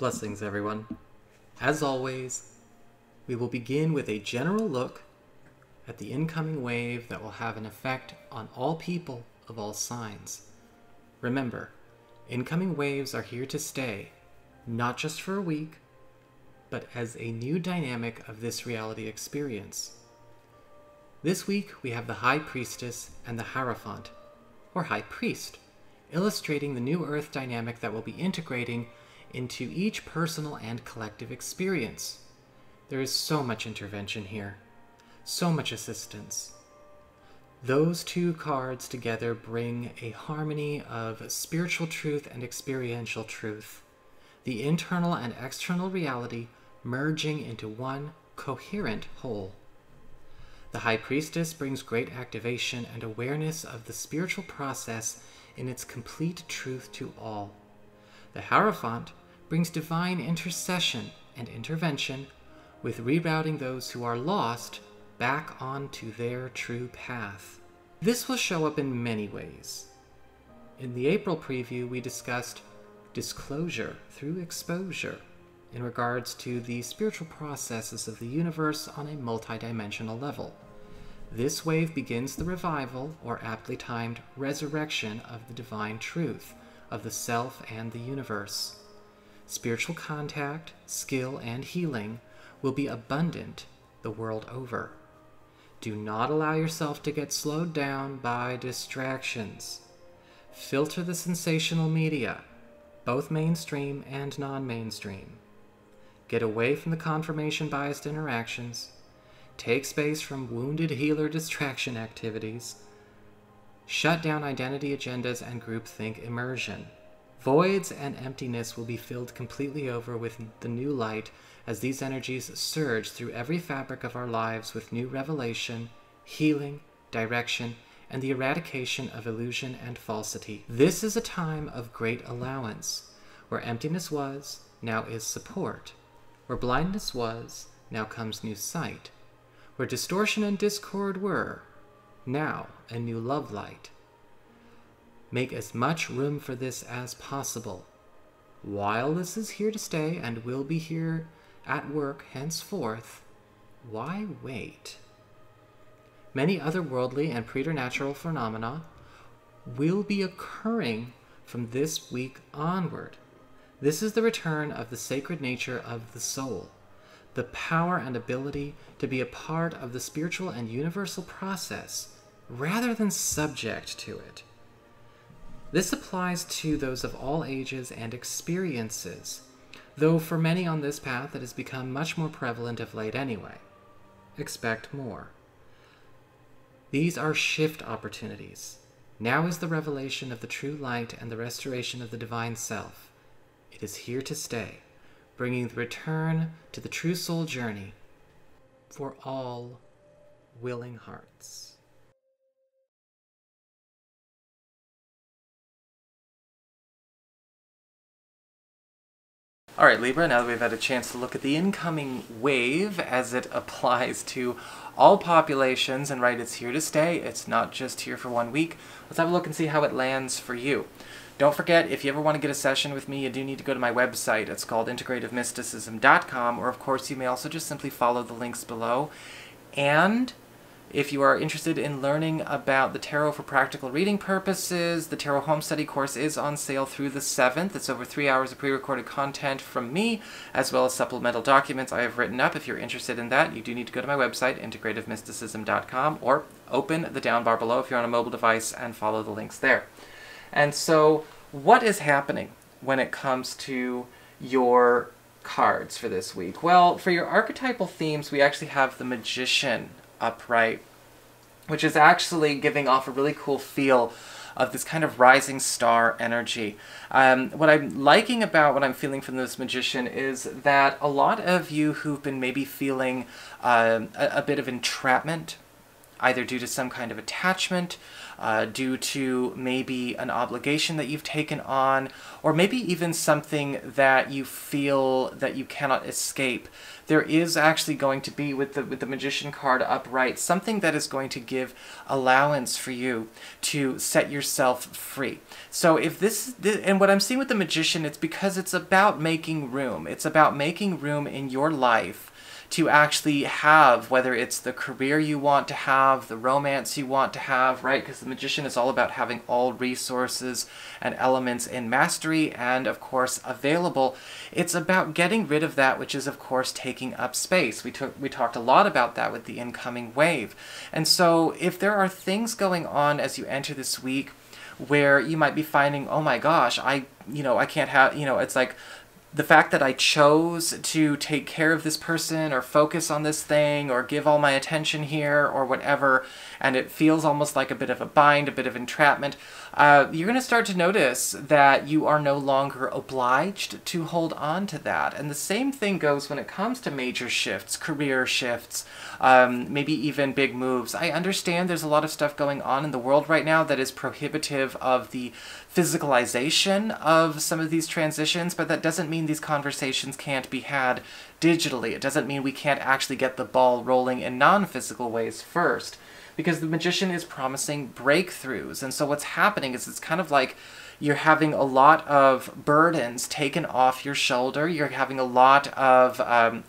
Blessings, everyone. As always, we will begin with a general look at the incoming wave that will have an effect on all people of all signs. Remember, incoming waves are here to stay, not just for a week, but as a new dynamic of this reality experience. This week, we have the High Priestess and the Hierophant, or High Priest, illustrating the new Earth dynamic that will be integrating into each personal and collective experience. There is so much intervention here, so much assistance. Those two cards together bring a harmony of spiritual truth and experiential truth, the internal and external reality merging into one coherent whole. The High Priestess brings great activation and awareness of the spiritual process in its complete truth to all. The Hierophant brings divine intercession and intervention with rerouting those who are lost back onto their true path. This will show up in many ways. In the April preview, we discussed disclosure through exposure in regards to the spiritual processes of the universe on a multidimensional level. This wave begins the revival, or aptly timed resurrection, of the divine truth of the self and the universe. Spiritual contact, skill, and healing will be abundant the world over. Do not allow yourself to get slowed down by distractions. Filter the sensational media, both mainstream and non-mainstream. Get away from the confirmation-biased interactions. Take space from wounded healer distraction activities. Shut down identity agendas and groupthink immersion. Voids and emptiness will be filled completely over with the new light as these energies surge through every fabric of our lives with new revelation, healing, direction, and the eradication of illusion and falsity. This is a time of great allowance. Where emptiness was, now is support. Where blindness was, now comes new sight. Where distortion and discord were, now a new love light. Make as much room for this as possible. While this is here to stay and will be here at work henceforth, why wait? Many otherworldly and preternatural phenomena will be occurring from this week onward. This is the return of the sacred nature of the soul, the power and ability to be a part of the spiritual and universal process rather than subject to it. This applies to those of all ages and experiences, though for many on this path it has become much more prevalent of late anyway. Expect more. These are shift opportunities. Now is the revelation of the true light and the restoration of the divine self. It is here to stay, bringing the return to the true soul journey for all willing hearts. All right, Libra, now that we've had a chance to look at the incoming wave as it applies to all populations, and right, it's here to stay. It's not just here for 1 week. Let's have a look and see how it lands for you. Don't forget, if you ever want to get a session with me, you do need to go to my website. It's called integrativemysticism.com, or of course you may also just simply follow the links below. And if you are interested in learning about the tarot for practical reading purposes, the Tarot Home Study course is on sale through the 7th. It's over 3 hours of pre-recorded content from me, as well as supplemental documents I have written up. If you're interested in that, you do need to go to my website, integrativemysticism.com, or open the down bar below if you're on a mobile device and follow the links there. And so, what is happening when it comes to your cards for this week? Well, for your archetypal themes, we actually have the Magician upright, which is actually giving off a really cool feel of this kind of rising star energy. What I'm liking about what I'm feeling from this Magician is that a lot of you who've been maybe feeling a bit of entrapment either due to some kind of attachment, due to maybe an obligation that you've taken on, or maybe even something that you feel that you cannot escape. There is actually going to be, with the Magician card upright, something that is going to give allowance for you to set yourself free. So if this, and what I'm seeing with the Magician, it's because it's about making room. It's about making room in your life to actually have, whether it's the career you want to have, the romance you want to have, right? Because the Magician is all about having all resources and elements in mastery and, of course, available. It's about getting rid of that, which is, of course, taking up space. We talked a lot about that with the incoming wave. And so if there are things going on as you enter this week where you might be finding, oh my gosh, I can't have, it's like, the fact that I chose to take care of this person or focus on this thing or give all my attention here or whatever, and it feels almost like a bit of a bind, a bit of entrapment, you're going to start to notice that you are no longer obliged to hold on to that. And the same thing goes when it comes to major shifts, career shifts, maybe even big moves. I understand there's a lot of stuff going on in the world right now that is prohibitive of the physicalization of some of these transitions, but that doesn't mean these conversations can't be had digitally. It doesn't mean we can't actually get the ball rolling in non-physical ways first, because the Magician is promising breakthroughs. And so what's happening is it's kind of like you're having a lot of burdens taken off your shoulder. You're having a lot of,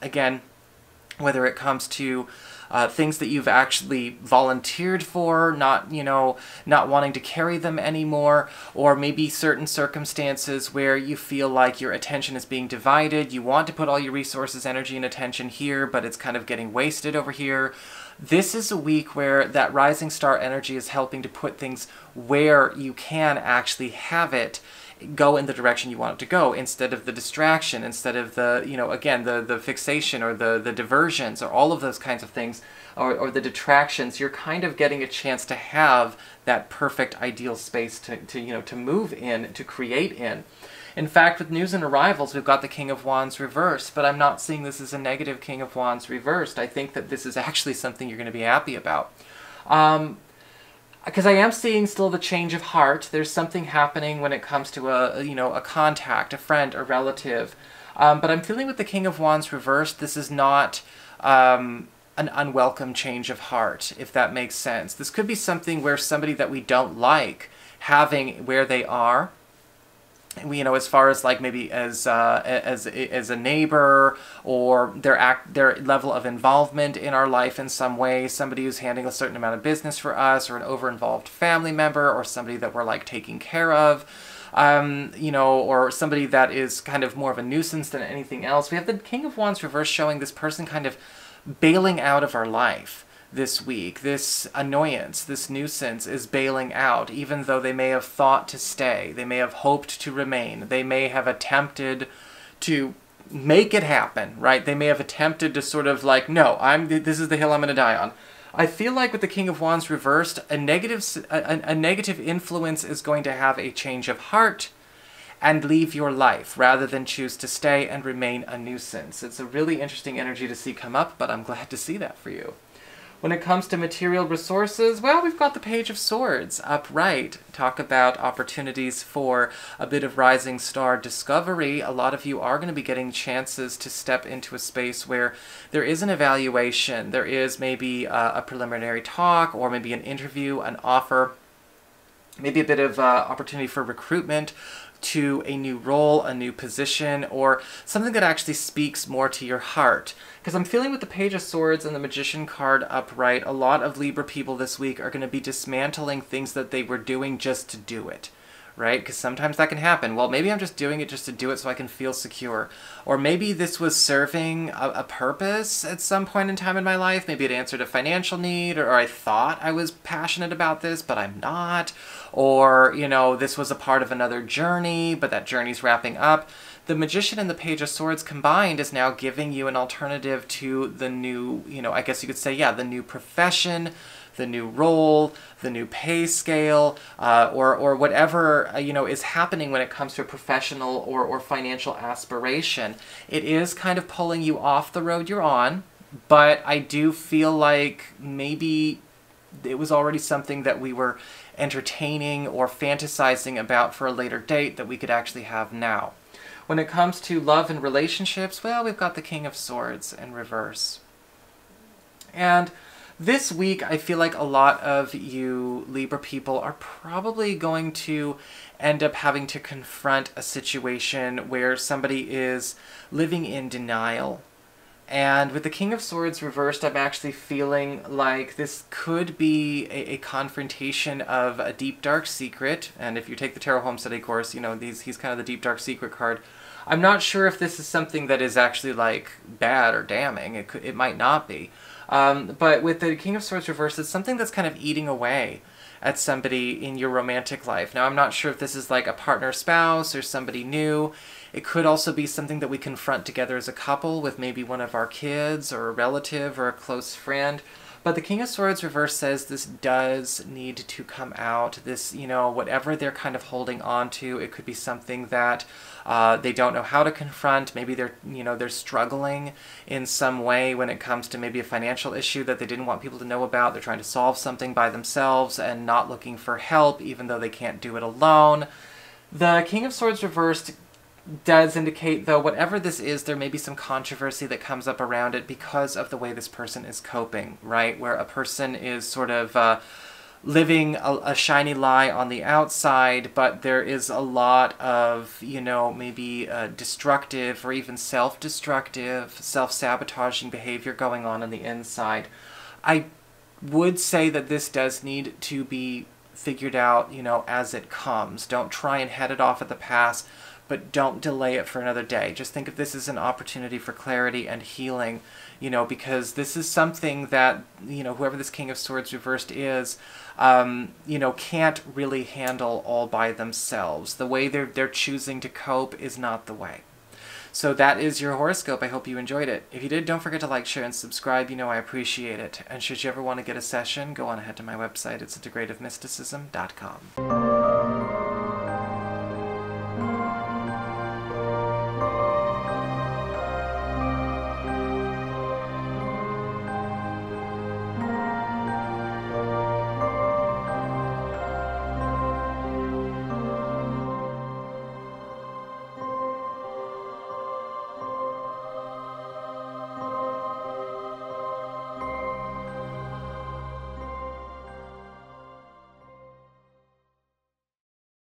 again, whether it comes to things that you've actually volunteered for, not wanting to carry them anymore, or maybe certain circumstances where you feel like your attention is being divided. You want to put all your resources, energy, and attention here, but it's kind of getting wasted over here. This is a week where that rising star energy is helping to put things where you can actually have it go in the direction you want it to go, instead of the distraction, instead of the, again, the fixation or the diversions or all of those kinds of things, or the detractions. You're kind of getting a chance to have that perfect ideal space to move in, to create in. In fact, with news and arrivals, we've got the King of Wands reversed, but I'm not seeing this as a negative King of Wands reversed. I think that this is actually something you're going to be happy about. Because I am seeing still the change of heart. There's something happening when it comes to a contact, a friend, a relative. But I'm feeling with the King of Wands reversed, this is not an unwelcome change of heart, if that makes sense. This could be something where somebody that we don't like having where they are, as far as like maybe as a neighbor, or their level of involvement in our life in some way, somebody who's handling a certain amount of business for us, or an over-involved family member, or somebody that we're like taking care of, or somebody that is kind of more of a nuisance than anything else. We have the King of Wands reverse showing this person kind of bailing out of our life this week. This annoyance, this nuisance is bailing out, even though they may have thought to stay. They may have hoped to remain. They may have attempted to make it happen, right? They may have attempted to sort of like, no, this is the hill I'm going to die on. I feel like with the King of Wands reversed, a negative influence is going to have a change of heart and leave your life, rather than choose to stay and remain a nuisance. It's a really interesting energy to see come up, but I'm glad to see that for you. When it comes to material resources, well, we've got the Page of Swords upright. Talk about opportunities for a bit of rising star discovery. A lot of you are going to be getting chances to step into a space where there is an evaluation. There is maybe a preliminary talk, or maybe an interview, an offer, maybe a bit of opportunity for recruitment to a new role, a new position, or something that actually speaks more to your heart. Because I'm feeling with the Page of Swords and the Magician card upright, a lot of Libra people this week are going to be dismantling things that they were doing just to do it, right? Because sometimes that can happen. Well, maybe I'm just doing it just to do it so I can feel secure. Or maybe this was serving a purpose at some point in time in my life. Maybe it answered a financial need, or I thought I was passionate about this, but I'm not. Or, this was a part of another journey, but that journey's wrapping up. The Magician and the Page of Swords combined is now giving you an alternative to the new, I guess you could say, yeah, the new profession, the new role, the new pay scale, or whatever, is happening when it comes to a professional or financial aspiration. It is kind of pulling you off the road you're on, but I do feel like maybe it was already something that we were entertaining or fantasizing about for a later date that we could actually have now. When it comes to love and relationships, well, we've got the King of Swords in reverse. And this week, I feel like a lot of you Libra people are probably going to end up having to confront a situation where somebody is living in denial. And with the King of Swords reversed, I'm actually feeling like this could be a confrontation of a deep, dark secret. And if you take the Tarot Home Study course, you know, he's kind of the deep, dark secret card. I'm not sure if this is something that is actually, like, bad or damning. It might not be. But with the King of Swords reversed, it's something that's kind of eating away at somebody in your romantic life. Now, I'm not sure if this is like a partner, spouse, or somebody new. It could also be something that we confront together as a couple with maybe one of our kids or a relative or a close friend. But the King of Swords reverse says this does need to come out. This, you know, whatever they're kind of holding on to, it could be something that they don't know how to confront. Maybe they're, you know, they're struggling in some way when it comes to maybe a financial issue that they didn't want people to know about. They're trying to solve something by themselves and not looking for help, even though they can't do it alone. The King of Swords reversed does indicate, though, whatever this is, there may be some controversy that comes up around it because of the way this person is coping, right? Where a person is sort of living a shiny lie on the outside, but there is a lot of, you know, maybe destructive or even self-destructive, self-sabotaging behavior going on the inside. I would say that this does need to be figured out, you know, as it comes. Don't try and head it off at the pass, but don't delay it for another day. Just think of this as an opportunity for clarity and healing, you know, because this is something that, you know, whoever this King of Swords reversed is, you know, can't really handle all by themselves. The way they're choosing to cope is not the way. So that is your horoscope. I hope you enjoyed it. If you did, don't forget to like, share, and subscribe. You know I appreciate it. And should you ever want to get a session, go on ahead to my website. It's integrativemysticism.com.